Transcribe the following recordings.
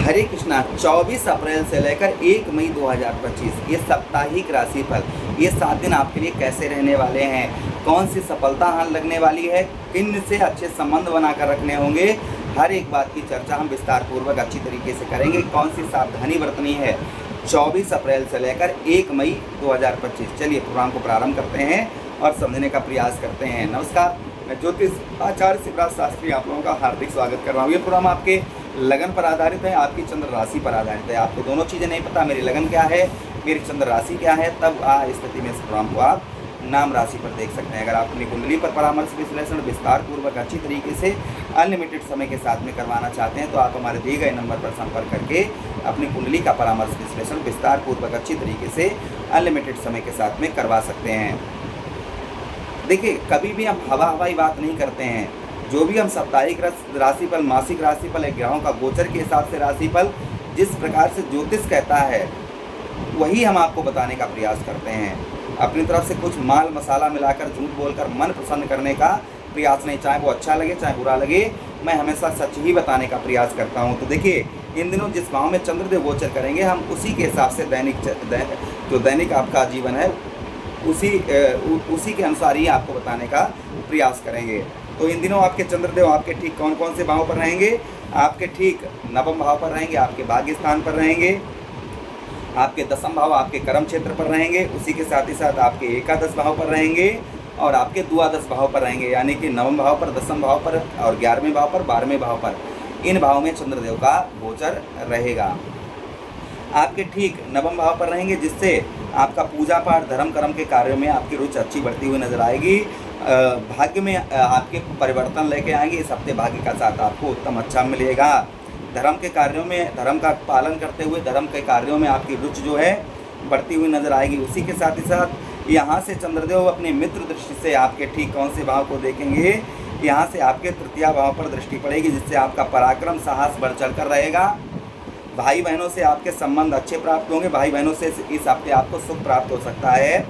हरे कृष्णा। 24 अप्रैल से लेकर 1 मई 2025 ये साप्ताहिक राशिफल, ये 7 दिन आपके लिए कैसे रहने वाले हैं, कौन सी सफलता हाथ लगने वाली है, किन से अच्छे संबंध बनाकर रखने होंगे, हर एक बात की चर्चा हम विस्तार पूर्वक अच्छी तरीके से करेंगे। कौन सी सावधानी बरतनी है 24 अप्रैल से लेकर 1 मई 2025। चलिए प्रोग्राम को प्रारंभ करते हैं और समझने का प्रयास करते हैं। नमस्कार, मैं ज्योतिष आचार्य शिवराज शास्त्री आप लोगों का हार्दिक स्वागत कर रहा हूँ। ये प्रोग्राम आपके लगन पर आधारित है, आपकी चंद्र राशि पर आधारित है। आपको दोनों चीज़ें नहीं पता, मेरी लगन क्या है, मेरी चंद्र राशि क्या है, तब स्थिति में इस प्रोग्राम को आप नाम राशि पर देख सकते हैं। अगर आप अपनी कुंडली पर परामर्श विश्लेषण विस्तार पूर्वक अच्छी तरीके से अनलिमिटेड समय के साथ में करवाना चाहते हैं तो आप हमारे दिए गए नंबर पर संपर्क करके अपनी कुंडली का परामर्श विश्लेषण विस्तार पूर्वक अच्छी तरीके से अनलिमिटेड समय के साथ में करवा सकते हैं। देखिए, कभी भी हम हवाई बात नहीं करते हैं। जो भी हम साप्ताहिक राशिफल, मासिक राशिफल, ग्रहों का गोचर के हिसाब से राशिफल, जिस प्रकार से ज्योतिष कहता है वही हम आपको बताने का प्रयास करते हैं। अपनी तरफ से कुछ माल मसाला मिलाकर, झूठ बोलकर मन प्रसन्न करने का प्रयास नहीं। चाहे वो अच्छा लगे चाहे बुरा लगे, मैं हमेशा सच ही बताने का प्रयास करता हूँ। तो देखिए, इन दिनों जिस भाव में चंद्रदेव गोचर करेंगे, हम उसी के हिसाब से दैनिक आपका जीवन है उसी के अनुसार ही आपको बताने का प्रयास करेंगे। तो इन दिनों आपके चंद्रदेव आपके ठीक कौन कौन से भाव पर रहेंगे? आपके ठीक नवम भाव पर रहेंगे, आपके भाग्य स्थान पर रहेंगे, आपके दसम भाव आपके कर्म क्षेत्र पर रहेंगे, उसी के साथ ही साथ आपके एकादश भाव पर रहेंगे और आपके द्वादश भाव पर रहेंगे। यानी कि नवम भाव पर, दसम भाव पर और 11वें भाव पर, 12वें भाव पर, इन भाव में चंद्रदेव का गोचर रहेगा। आपके ठीक नवम भाव पर रहेंगे, जिससे आपका पूजा पाठ धर्म कर्म के कार्यों में आपकी रुचि अच्छी बढ़ती हुई नजर आएगी। भाग्य में आपके परिवर्तन लेके आएंगे। इस हफ्ते भाग्य का साथ आपको उत्तम अच्छा मिलेगा। धर्म के कार्यों में, धर्म का पालन करते हुए धर्म के कार्यों में आपकी रुचि जो है बढ़ती हुई नजर आएगी। उसी के साथ ही साथ यहाँ से चंद्रदेव अपने मित्र दृष्टि से आपके ठीक कौन से भाव को देखेंगे? यहाँ से आपके तृतीय भाव पर दृष्टि पड़ेगी, जिससे आपका पराक्रम साहस बढ़ चढ़ कर रहेगा। भाई बहनों से आपके संबंध अच्छे प्राप्त होंगे। भाई बहनों से इस हफ्ते आपको सुख प्राप्त हो सकता है,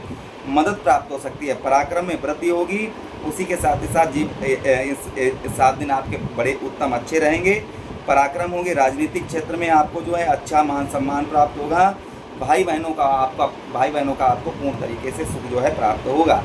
मदद प्राप्त हो सकती है, पराक्रम में वृद्धि होगी। उसी के साथ ही साथ इस 7 दिन आपके बड़े उत्तम अच्छे रहेंगे, पराक्रम होंगे। राजनीतिक क्षेत्र में आपको जो है अच्छा मान सम्मान प्राप्त होगा। भाई बहनों का आपको पूर्ण तरीके से सुख जो है प्राप्त होगा।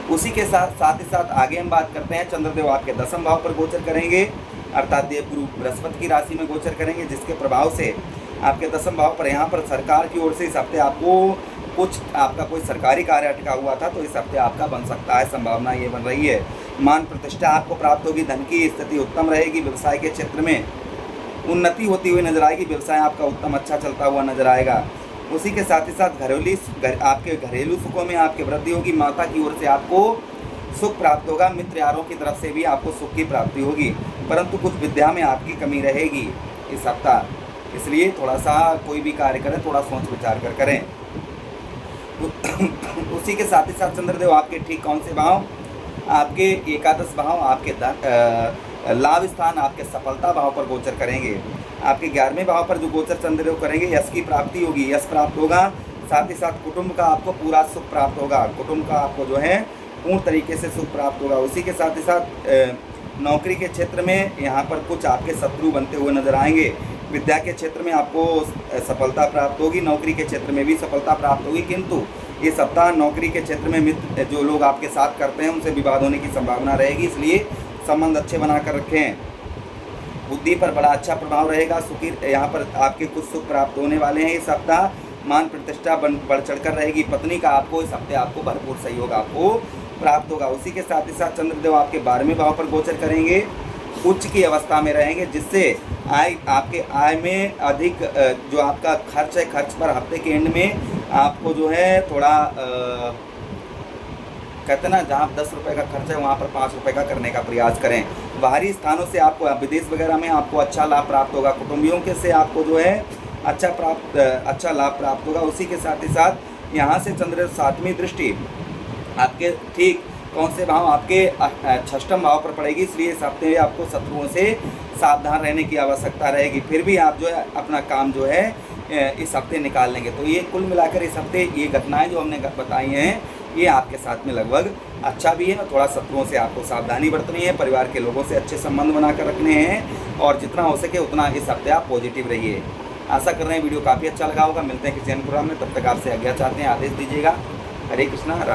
उसी के साथ ही साथ आगे हम बात करते हैं, चंद्रदेव आपके दसम भाव पर गोचर करेंगे, अर्थात देवगुरु बृहस्पति की राशि में गोचर करेंगे, जिसके प्रभाव से आपके दसम भाव पर यहाँ पर सरकार की ओर से इस हफ्ते आपको आपका कोई सरकारी कार्य अटका हुआ था तो इस हफ्ते आपका बन सकता है, संभावना ये बन रही है। मान प्रतिष्ठा आपको प्राप्त होगी, धन की स्थिति उत्तम रहेगी, व्यवसाय के क्षेत्र में उन्नति होती हुई नजर आएगी, व्यवसाय आपका उत्तम अच्छा चलता हुआ नजर आएगा। उसी के साथ ही साथ आपके घरेलू सुखों में आपकी वृद्धि होगी। माता की ओर से आपको सुख प्राप्त होगा, मित्र यारों की तरफ से भी आपको सुख की प्राप्ति होगी, परंतु कुछ विद्या में आपकी कमी रहेगी इस सप्ताह। इसलिए थोड़ा सा कोई भी कार्य करें थोड़ा सोच विचार कर करें। उसी के साथ ही साथ चंद्रदेव आपके ठीक कौन से भाव? आपके एकादश भाव, आपके लाभ स्थान, आपके सफलता भाव पर गोचर करेंगे। आपके 11वें भाव पर जो गोचर चंद्रदेव करेंगे, यश की प्राप्ति होगी, यश प्राप्त होगा। साथ ही साथ कुटुंब का आपको पूरा सुख प्राप्त होगा, कुटुंब का आपको जो है पूर्ण तरीके से सुख प्राप्त होगा। उसी के साथ ही साथ नौकरी के क्षेत्र में यहाँ पर कुछ आपके शत्रु बनते हुए नजर आएंगे। विद्या के क्षेत्र में आपको सफलता प्राप्त होगी, नौकरी के क्षेत्र में भी सफलता प्राप्त होगी, किंतु ये सप्ताह नौकरी के क्षेत्र में मित्र जो लोग आपके साथ करते हैं उनसे विवाद होने की संभावना रहेगी, इसलिए संबंध अच्छे बना कर रखें। बुद्धि पर बड़ा अच्छा प्रभाव रहेगा। सुखी यहाँ पर आपके कुछ सुख प्राप्त होने वाले हैं इस सप्ताह। मान प्रतिष्ठा बढ़ चढ़कर रहेगी। पत्नी का आपको इस हफ्ते आपको भरपूर सहयोग आपको प्राप्त होगा। उसी के साथ ही साथ चंद्रदेव आपके 12वें भाव पर गोचर करेंगे, उच्च की अवस्था में रहेंगे, जिससे आपके आय में अधिक जो आपका खर्च है, खर्च पर हफ्ते के एंड में आपको जो है थोड़ा कहते हैं ना, जहाँ 10 रुपये का खर्च है वहाँ पर 5 रुपये का करने का प्रयास करें। बाहरी स्थानों से आपको, विदेश वगैरह में आपको अच्छा लाभ प्राप्त होगा। कुटुंबियों के से आपको जो है अच्छा लाभ प्राप्त होगा। उसी के साथ ही साथ यहाँ से चंद्र 7वीं दृष्टि आपके ठीक कौन से भाव? आपके 6ठम भाव पर पड़ेगी, इसलिए इस हफ्ते आपको शत्रुओं से सावधान रहने की आवश्यकता रहेगी। फिर भी आप जो है अपना काम जो है इस हफ्ते निकाल लेंगे। तो ये कुल मिलाकर इस हफ्ते ये घटनाएं जो हमने बताई हैं ये आपके साथ में लगभग अच्छा भी है। और थोड़ा शत्रुओं से आपको सावधानी बरतनी है, परिवार के लोगों से अच्छे संबंध बनाकर रखने हैं और जितना हो सके उतना इस हफ्ते आप पॉजिटिव रहिए। आशा कर रहे हैं वीडियो काफ़ी अच्छा लगा होगा। मिलते हैं किसी अन्य प्रोग्राम में, तब तक आपसे आज्ञा चाहते हैं, आदेश दीजिएगा। हरे कृष्णा, राधे।